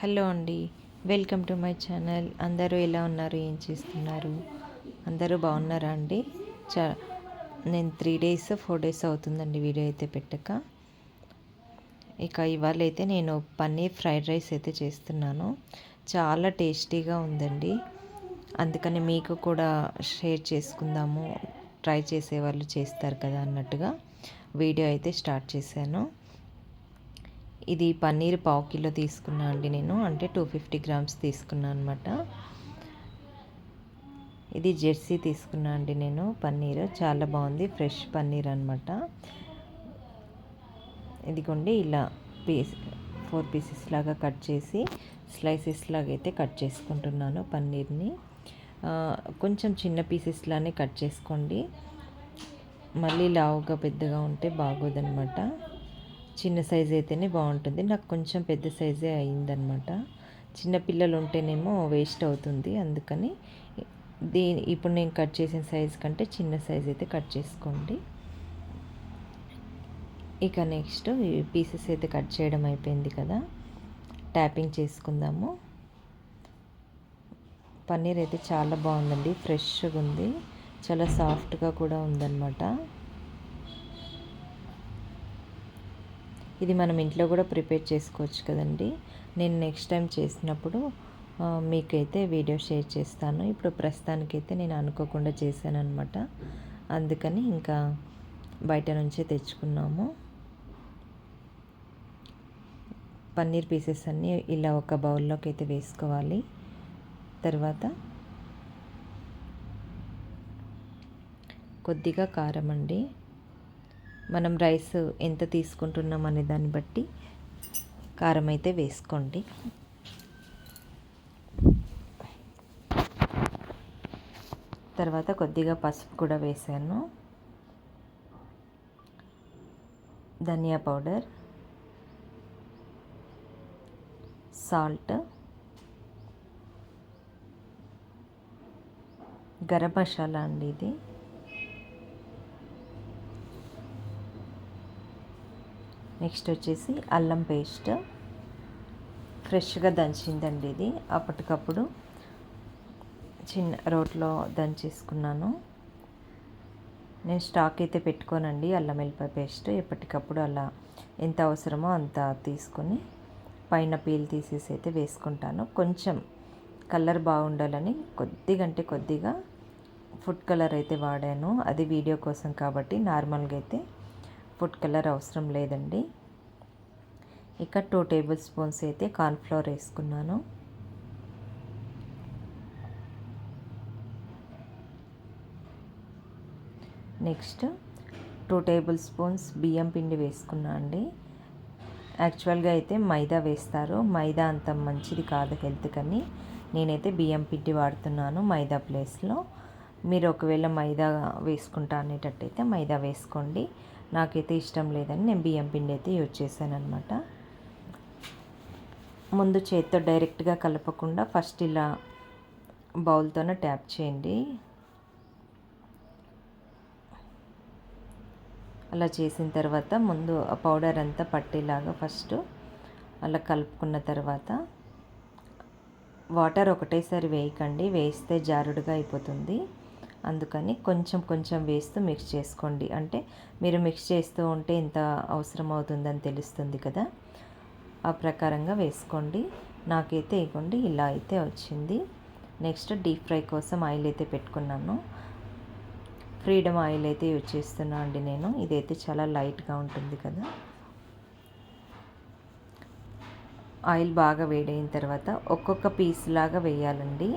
Hello అండి, welcome to my channel. అందరూ ఎలా ఉన్నారు, ఏం చేస్తున్నారు? అందరూ బాగున్నారా అండి? నేను 3 డేస్ 4 డేస్ అవుతుందండి వీడియో అయితే పెట్టక. ఇక ఇవాళ అయితే నేను పన్నీర్ ఫ్రైడ్ రైస్ అయితే చేస్తున్నాను. చాలా టేస్టీగా ఉందండి. అందుకని మీకు కూడా షేర్ చేసుకుందాము, ట్రై చేసేవాళ్ళు చేస్తారు కదా అన్నట్టుగా వీడియో అయితే స్టార్ట్ చేశాను. ఇది పన్నీర్ 1/2 కిలో తీసుకున్నా అండి నేను, అంటే 250 గ్రామ్స్ తీసుకున్నా అనమాట. ఇది జెర్సీ తీసుకున్నా అండి నేను. పన్నీర్ చాలా బాగుంది, ఫ్రెష్ పన్నీర్ అనమాట. ఇదిగోండి ఇలా 4 పీసెస్ లాగా కట్ చేసి స్లైసెస్ లాగా అయితే కట్ చేసుకుంటున్నాను పన్నీర్ని. కొంచెం చిన్న పీసెస్ లానే కట్ చేసుకోండి, మళ్ళీ లావుగా పెద్దగా ఉంటే బాగోదన్నమాట. చిన్న సైజ్ అయితేనే బాగుంటుంది. నాకు కొంచెం పెద్ద సైజే అయిందనమాట. చిన్నపిల్లలు ఉంటేనేమో వేస్ట్ అవుతుంది, అందుకని ఇప్పుడు నేను కట్ చేసిన సైజ్ కంటే చిన్న సైజ్ అయితే కట్ చేసుకోండి. ఇక నెక్స్ట్ ఈ పీసెస్ అయితే కట్ చేయడం అయిపోయింది కదా, ట్యాపింగ్ చేసుకుందాము. పన్నీర్ అయితే చాలా బాగుందండి, ఫ్రెష్గా ఉంది, చాలా సాఫ్ట్గా కూడా ఉందన్నమాట. ఇది మనం ఇంట్లో కూడా ప్రిపేర్ చేసుకోవచ్చు కదండి. నేను నెక్స్ట్ టైం చేసినప్పుడు మీకైతే వీడియో షేర్ చేస్తాను. ఇప్పుడు ప్రస్తుతానికైతే నేను అనుకోకుండా చేశాను అనమాట, అందుకని ఇంకా బయట నుంచే తెచ్చుకున్నాము. పన్నీర్ పీసెస్ అన్నీ ఇలా ఒక బౌల్లోకి అయితే వేసుకోవాలి. తర్వాత కొద్దిగా కారం అండి, మనం రైస్ ఎంత తీసుకుంటున్నాం అనే దాన్ని బట్టి కారం అయితే వేసుకోండి. తర్వాత కొద్దిగా పసుపు కూడా వేసాను. ధనియా పౌడర్, సాల్ట్, గరం మసాలా అండి ఇది. నెక్స్ట్ వచ్చేసి అల్లం పేస్ట్, ఫ్రెష్గా దంచిందండి ఇది, అప్పటికప్పుడు చిన్న రోట్లో దంచేసుకున్నాను. నేను స్టాక్ అయితే పెట్టుకోనండి అల్లం వెల్లిపాయ పేస్ట్. ఎప్పటికప్పుడు అలా ఎంత అవసరమో అంత తీసుకొని పైన పీల్ తీసేసి అయితే వేసుకుంటాను. కొంచెం కలర్ బాగుండాలని కొద్దిగా ఫుడ్ కలర్ అయితే వాడాను. అది వీడియో కోసం కాబట్టి, నార్మల్గా అయితే ఫుడ్ కలర్ అవసరం లేదండి. ఇక 2 టేబుల్ స్పూన్స్ అయితే కార్న్ఫ్లోర్ వేసుకున్నాను. నెక్స్ట్ 2 టేబుల్ స్పూన్స్ బియ్యం పిండి వేసుకున్నా అండి. యాక్చువల్గా అయితే మైదా వేస్తారు, మైదా అంత మంచిది కాదు హెల్త్ కని. నేనైతే బియ్యం పిండి వాడుతున్నాను మైదా ప్లేస్లో. మీరు ఒకవేళ మైదా వేసుకుంటా అనేటట్టయితే మైదా వేసుకోండి. నాకైతే ఇష్టం లేదని నేను బియ్యం పిండి అయితే యూజ్ చేశాను అనమాట. ముందు చేతితో డైరెక్ట్గా కలపకుండా ఫస్ట్ ఇలా బౌల్తోనే ట్యాప్ చేయండి. అలా చేసిన తర్వాత ముందు ఆ పౌడర్ అంతా పట్టేలాగా ఫస్ట్ అలా కలుపుకున్న తర్వాత వాటర్ ఒకటేసారి వేయకండి, వేస్తే జారుడుగా అయిపోతుంది. అందుకని కొంచెం కొంచెం వేస్తూ మిక్స్ చేసుకోండి. అంటే మీరు మిక్స్ చేస్తూ ఉంటే ఎంత అవసరం అవుతుందని తెలుస్తుంది కదా, ఆ ప్రకారంగా వేసుకోండి. నాకైతే ఇవ్వండి ఇలా అయితే వచ్చింది. నెక్స్ట్ డీప్ ఫ్రై కోసం ఆయిల్ అయితే పెట్టుకున్నాను. ఫ్రీడమ్ ఆయిల్ అయితే యూజ్ చేస్తున్నాను అండి నేను. ఇదైతే చాలా లైట్గా ఉంటుంది కదా. ఆయిల్ బాగా వేడైన తర్వాత ఒక్కొక్క పీస్ లాగా వేయాలండి.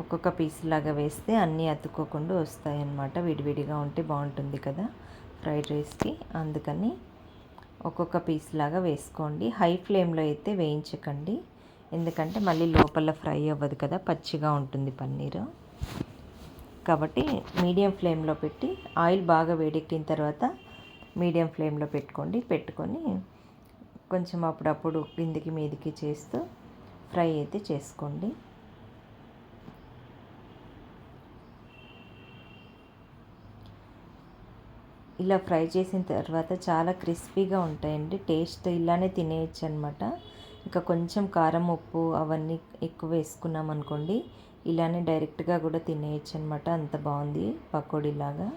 ఒక్కొక్క పీస్ లాగా వేస్తే అన్నీ అతుక్కోకుండా వస్తాయి అన్నమాట. విడివిడిగా ఉంటే బాగుంటుంది కదా ఫ్రైడ్ రైస్కి, అందుకని ఒక్కొక్క పీస్ లాగా వేసుకోండి. హై ఫ్లేమ్లో అయితే వేయించకండి, ఎందుకంటే మళ్ళీ లోపల ఫ్రై అవ్వదు కదా, పచ్చిగా ఉంటుంది పన్నీరు. కాబట్టి మీడియం ఫ్లేమ్లో పెట్టి, ఆయిల్ బాగా వేడెక్కిన తర్వాత మీడియం ఫ్లేమ్లో పెట్టుకొని కొంచెం అప్పుడప్పుడు కిందికి మీదికి చేస్తూ ఫ్రై అయితే చేసుకోండి. ఇలా ఫ్రై చేసిన తర్వాత చాలా క్రిస్పీగా ఉంటాయండి. టేస్ట్ ఇలానే తినేయచ్చు అనమాట. ఇంకా కొంచెం కారం ఉప్పు అవన్నీ ఎక్కువ వేసుకున్నాం అనుకోండి, ఇలానే డైరెక్ట్గా కూడా తినేయచ్చు అనమాట. అంత బాగుంది పకోడీలాగా.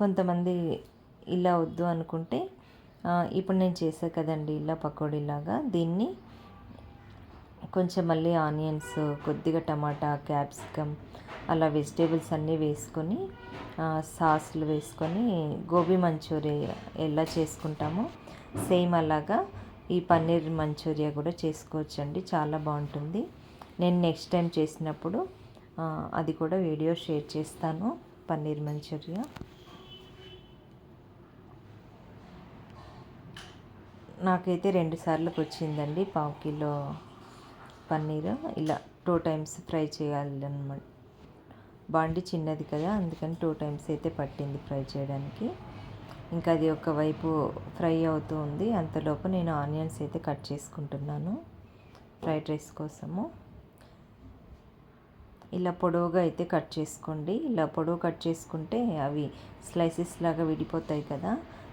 కొంతమంది ఇలా వద్దు అనుకుంటే ఇప్పుడు నేను చేసా కదండి ఇలా పకోడీలాగా, దీన్ని కొంచెం మళ్ళీ ఆనియన్స్, కొద్దిగా టమాటా, క్యాప్సికమ్ అలా వెజిటేబుల్స్ అన్నీ వేసుకొని సాస్లు వేసుకొని గోబీ మంచూరియా ఎలా చేసుకుంటామో సేమ్ అలాగా ఈ పన్నీర్ మంచూరియా కూడా చేసుకోవచ్చండి. చాలా బాగుంటుంది. నేను నెక్స్ట్ టైం చేసినప్పుడు అది కూడా వీడియో షేర్ చేస్తాను. పన్నీర్ మంచూరియా నాకైతే 2 సార్లకు వచ్చిందండి. 1/2 కిలో పన్నీర్ ఇలా 2 టైమ్స్ ఫ్రై చేయాలన్నమాట. బాండి చిన్నది కదా, అందుకని 2 టైమ్స్ అయితే పట్టింది ఫ్రై చేయడానికి. ఇంకా అది ఒకవైపు ఫ్రై అవుతూ ఉంది. అంతలోపు నేను ఆనియన్స్ అయితే కట్ చేసుకుంటున్నాను ఫ్రైడ్ రైస్ కోసము. ఇలా పొడవుగా అయితే కట్ చేసుకోండి. ఇలా పొడవు కట్ చేసుకుంటే అవి స్లైసెస్ లాగా విడిపోతాయి కదా,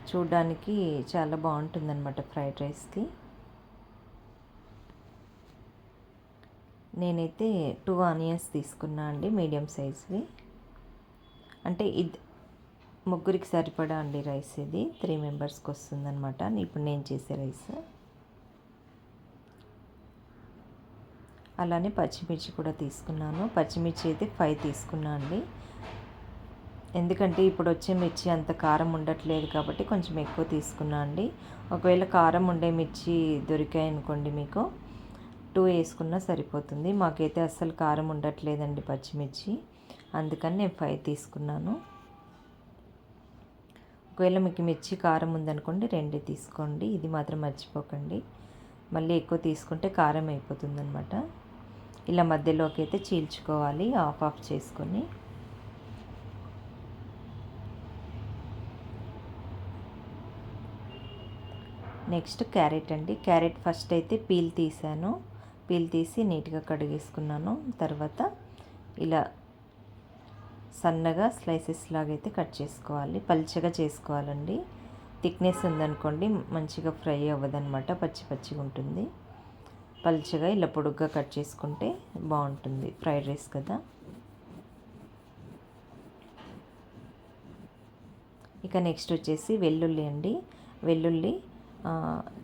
చూడడానికి చాలా బాగుంటుందన్నమాట ఫ్రైడ్ రైస్కి. నేనైతే 2 ఆనియన్స్ తీసుకున్నా అండి, మీడియం సైజ్వి. అంటే ముగ్గురికి సరిపడా అండి రైస్. ఇది 3 మెంబర్స్కి వస్తుందన్నమాట ఇప్పుడు నేను చేసే రైస్. అలానే పచ్చిమిర్చి కూడా తీసుకున్నాను. పచ్చిమిర్చి అయితే 5 తీసుకున్నా అండి. ఎందుకంటే ఇప్పుడు వచ్చే మిర్చి అంత కారం ఉండట్లేదు కాబట్టి కొంచెం ఎక్కువ తీసుకున్నా అండి. ఒకవేళ కారం ఉండే మిర్చి దొరికాయి అనుకోండి మీకు, 2 వేసుకున్నా సరిపోతుంది. మాకైతే అస్సలు కారం ఉండట్లేదండి పచ్చిమిర్చి, అందుకని నేను 5 తీసుకున్నాను. ఒకవేళ మీకు మిర్చి కారం ఉందనుకోండి 2 తీసుకోండి. ఇది మాత్రం మర్చిపోకండి, మళ్ళీ ఎక్కువ తీసుకుంటే కారం అయిపోతుంది అనమాట. ఇలా మధ్యలోకి అయితే చీల్చుకోవాలి, ఆఫ్ చేసుకొని. నెక్స్ట్ క్యారెట్ అండి. క్యారెట్ ఫస్ట్ అయితే పీల్ తీసాను. పీల్ తీసి నీట్గా కడిగేసుకున్నాను. తర్వాత ఇలా సన్నగా స్లైసెస్ లాగా అయితే కట్ చేసుకోవాలి. పల్చగా చేసుకోవాలండి. థిక్నెస్ ఉందనుకోండి మంచిగా ఫ్రై అవ్వదన్నమాట, పచ్చి పచ్చిగా ఉంటుంది. పల్చగా ఇలా పొడుగ్గా కట్ చేసుకుంటే బాగుంటుంది, ఫ్రైడ్ రైస్ కదా. ఇక నెక్స్ట్ వచ్చేసి వెల్లుల్లి అండి. వెల్లుల్లి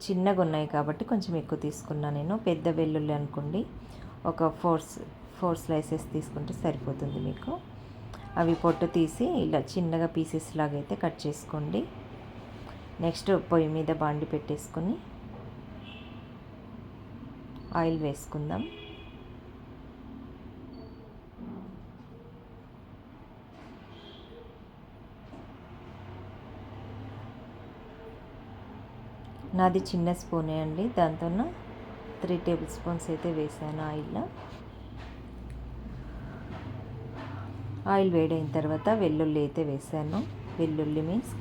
చిన్నగా ఉన్నాయి కాబట్టి కొంచెం ఎక్కువ తీసుకున్నాను నేను. పెద్ద వెల్లుల్లి అనుకోండి ఒక 4 స్లైసెస్ తీసుకుంటే సరిపోతుంది మీకు. అవి పొట్టు తీసి ఇలా చిన్నగా పీసెస్ లాగా అయితే కట్ చేసుకోండి. నెక్స్ట్ పొయ్యి మీద బాండి పెట్టేసుకొని ఆయిల్ వేసుకుందాం. నాది చిన్న స్పూనే అండి, దాంతో 3 టేబుల్ స్పూన్స్ అయితే వేసాను ఆయిల్. ఆయిల్ వేడైన తర్వాత వెల్లుల్లి అయితే వేసాను. వెల్లుల్లి మీన్స్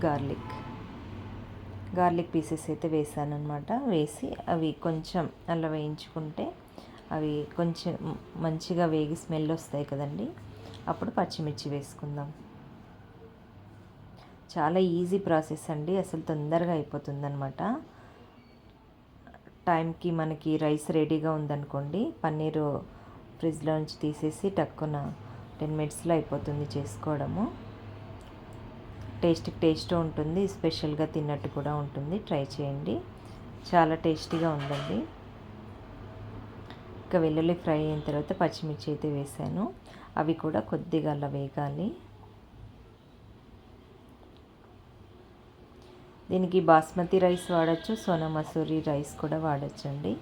గార్లిక్ పీసెస్ అయితే వేసాను అనమాట. వేసి అవి కొంచెం అలా వేయించుకుంటే అవి కొంచెం మంచిగా వేగి స్మెల్ వస్తాయి కదండి, అప్పుడు పచ్చిమిర్చి వేసుకుందాం. చాలా ఈజీ ప్రాసెస్ అండి, అసలు తొందరగా అయిపోతుందన్నమాట. టైంకి మనకి రైస్ రెడీగా ఉందనుకోండి, పన్నీరు ఫ్రిడ్జ్లో నుంచి తీసేసి టక్కున 10 మినిట్స్లో అయిపోతుంది చేసుకోవడము. టేస్ట్ ఉంటుంది, స్పెషల్గా తిన్నట్టు కూడా ఉంటుంది. ట్రై చేయండి, చాలా టేస్టీగా ఉందండి. ఇంకా వెల్లుల్లి ఫ్రై అయిన తర్వాత పచ్చిమిర్చి అయితే వేసాను. అవి కూడా కొద్దిగా అలా వేగాలి. దీనికి బాస్మతి రైస్ వాడచ్చు, సోనా మసూరి రైస్ కూడా వాడచ్చండి.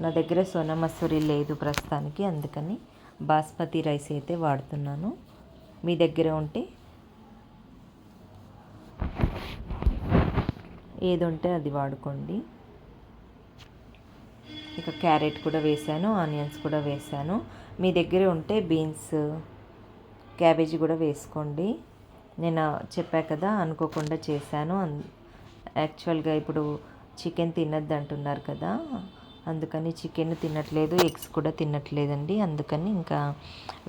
నా దగ్గర సోనా మసూరి లేదు ప్రస్తుతానికి, అందుకని బాస్మతి రైస్ అయితే వాడుతున్నాను. మీ దగ్గర ఉంటే ఏది ఉంటే అది వాడుకోండి. ఇక క్యారెట్ కూడా వేసాను, ఆనియన్స్ కూడా వేసాను. మీ దగ్గర ఉంటే బీన్స్, క్యాబేజీ కూడా వేసుకోండి. నేను చెప్పా కదా, అనుకోకుండా చేశాను. యాక్చువల్గా ఇప్పుడు చికెన్ తినద్దు అంటున్నారు కదా, అందుకని చికెన్ తినట్లేదు, ఎగ్స్ కూడా తినట్లేదండి. అందుకని ఇంకా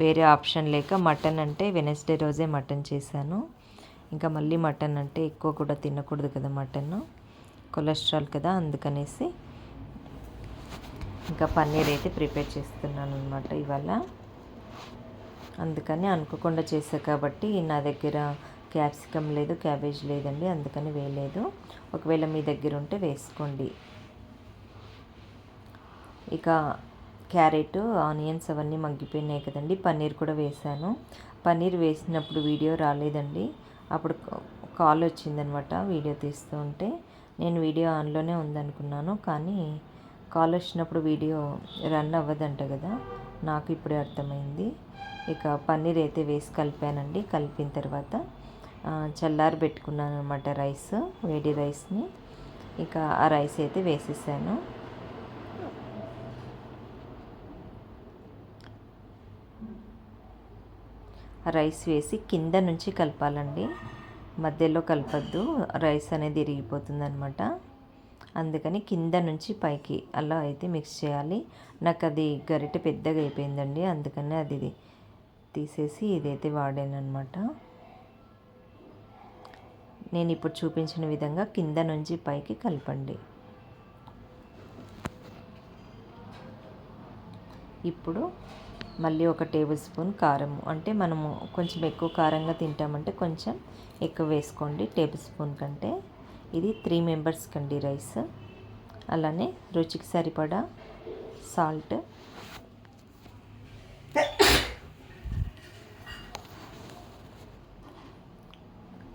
వేరే ఆప్షన్ లేక మటన్ అంటే వెనస్డే రోజే మటన్ చేశాను. ఇంకా మళ్ళీ మటన్ అంటే ఎక్కువ కూడా తినకూడదు కదా, మటన్ కొలెస్ట్రాల్ కదా, అందుకనేసి ఇంకా పన్నీర్ అయితే ప్రిపేర్ చేస్తున్నాను అనమాట ఇవాళ. అందుకని అనుకోకుండా చేసా కాబట్టి నా దగ్గర క్యాప్సికమ్ లేదు, క్యాబేజ్ లేదండి, అందుకని వేయలేదు. ఒకవేళ మీ దగ్గర ఉంటే వేసుకోండి. ఇక క్యారెట్, ఆనియన్స్ అవన్నీ మగ్గిపోయినాయి కదండి. పన్నీర్ కూడా వేసాను. పన్నీర్ వేసినప్పుడు వీడియో రాలేదండి. అప్పుడు కాల్ వచ్చిందనమాట వీడియో తీస్తూ ఉంటే. నేను వీడియో ఆన్లోనే ఉందనుకున్నాను, కానీ కాల్ వచ్చినప్పుడు వీడియో రన్ అవ్వదంట కదా, నాకు ఇప్పుడే అర్థమైంది. ఇక పన్నీర్ అయితే వేసి కలిపానండి. కలిపిన తర్వాత చల్లారి పెట్టుకున్నాను అనమాట రైస్, వేడి రైస్ని. ఇక ఆ రైస్ అయితే వేసేసాను. రైస్ వేసి కింద నుంచి కలపాలండి, మధ్యలో కలపద్దు, రైస్ అనేది ఇరిగిపోతుంది అనమాట. అందుకని కింద నుంచి పైకి అలా అయితే మిక్స్ చేయాలి. నాకు అది గరిటె పెద్దగా అయిపోయిందండి, అందుకని అది తీసేసి ఇదైతే వాడాను అనమాట. నేను ఇప్పుడు చూపించిన విధంగా కింద నుంచి పైకి కలపండి. ఇప్పుడు మళ్ళీ ఒక టేబుల్ స్పూన్ కారం, అంటే మనము కొంచెం ఎక్కువ కారంగా తింటామంటే కొంచెం ఎక్కువ వేసుకోండి టేబుల్ స్పూన్ కంటే. ఇది 3 మెంబర్స్ కండి రైస్. అలానే రుచికి సరిపడా సాల్ట్,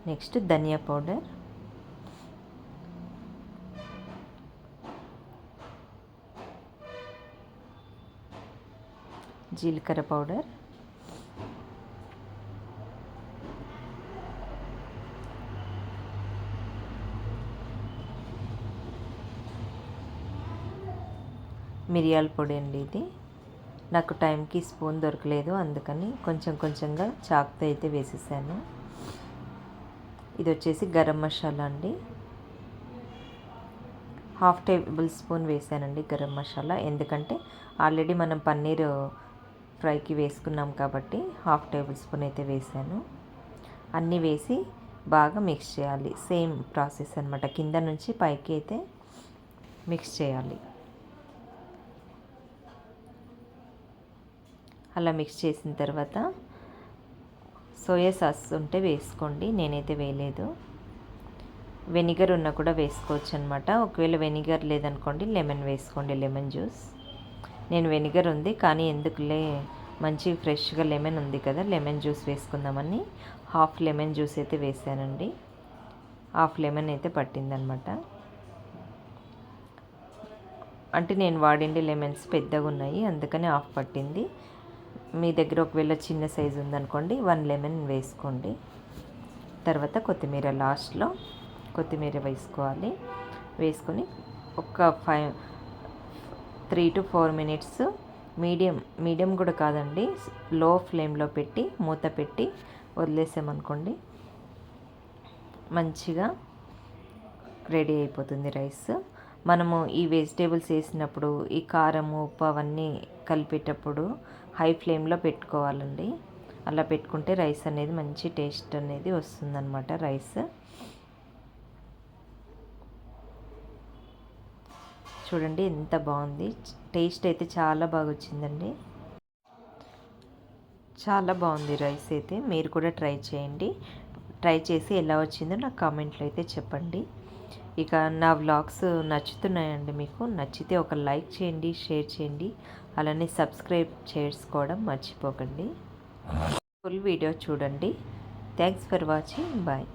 నెక్స్ట్ ధనియా పౌడర్, జీలకర్ర పౌడర్, మిరియాల పొడి అండి. ఇది నాకు టైంకి స్పూన్ దొరకలేదు, అందుకని కొంచెం కొంచెంగా చాకుతో అయితే వేసేసాను. ఇది వచ్చేసి గరం మసాలా అండి, 1/2 టేబుల్ స్పూన్ వేసానండి గరం మసాలా. ఎందుకంటే ఆల్రెడీ మనం పన్నీర్ ఫ్రైకి వేసుకున్నాం కాబట్టి 1/2 టేబుల్ స్పూన్ అయితే వేసాను. అన్నీ వేసి బాగా మిక్స్ చేయాలి. సేమ్ ప్రాసెస్ అనమాట, కింద నుంచి పైకి అయితే మిక్స్ చేయాలి. అలా మిక్స్ చేసిన తర్వాత సోయా సాస్ ఉంటే వేసుకోండి, నేనైతే వేయలేదు. వెనిగర్ ఉన్నా కూడా వేసుకోవచ్చు అనమాట. ఒకవేళ వెనిగర్ లేదనుకోండి లెమన్ వేసుకోండి, లెమన్ జ్యూస్. నేను వెనిగర్ ఉంది కానీ ఎందుకులే, మంచి ఫ్రెష్గా లెమన్ ఉంది కదా, లెమన్ జ్యూస్ వేసుకుందామని 1/2 లెమన్ జ్యూస్ అయితే వేసానండి. 1/2 లెమన్ అయితే పట్టిందనమాట. అంటే నేను వాడిండే లెమన్స్ పెద్దగా ఉన్నాయి, అందుకని 1/2 పట్టింది. మీ దగ్గర ఒకవేళ చిన్న సైజు ఉందనుకోండి 1 లెమన్ వేసుకోండి. తర్వాత కొత్తిమీర, లాస్ట్లో కొత్తిమీర వేసుకోవాలి. వేసుకొని ఒక 3 to 4 మినిట్స్ మీడియం కూడా కాదండి, లో ఫ్లేమ్లో పెట్టి మూత పెట్టి వదిలేసామనుకోండి మంచిగా రెడీ అయిపోతుంది రైస్. మనము ఈ వెజిటేబుల్స్ వేసినప్పుడు ఈ కారం, ఉప్పు అవన్నీ కలిపేటప్పుడు హై ఫ్లేమ్లో పెట్టుకోవాలండి. అలా పెట్టుకుంటే రైస్ అనేది మంచి టేస్ట్ అనేది వస్తుందన్నమాట. రైస్ చూడండి ఎంత బాగుంది, టేస్ట్ అయితే చాలా బాగా వచ్చిందండి. చాలా బాగుంది రైస్ అయితే. మీరు కూడా ట్రై చేయండి. ట్రై చేసి ఎలా వచ్చిందో నాకు కామెంట్లో అయితే చెప్పండి. ఇక నా వ్లాగ్స్ నచ్చుతున్నాయండి, మీకు నచ్చితే ఒక లైక్ చేయండి, షేర్ చేయండి, అలానే సబ్స్క్రైబ్ చేసుకోవడం మర్చిపోకండి. ఫుల్ వీడియో చూడండి. Thanks for watching. బాయ్.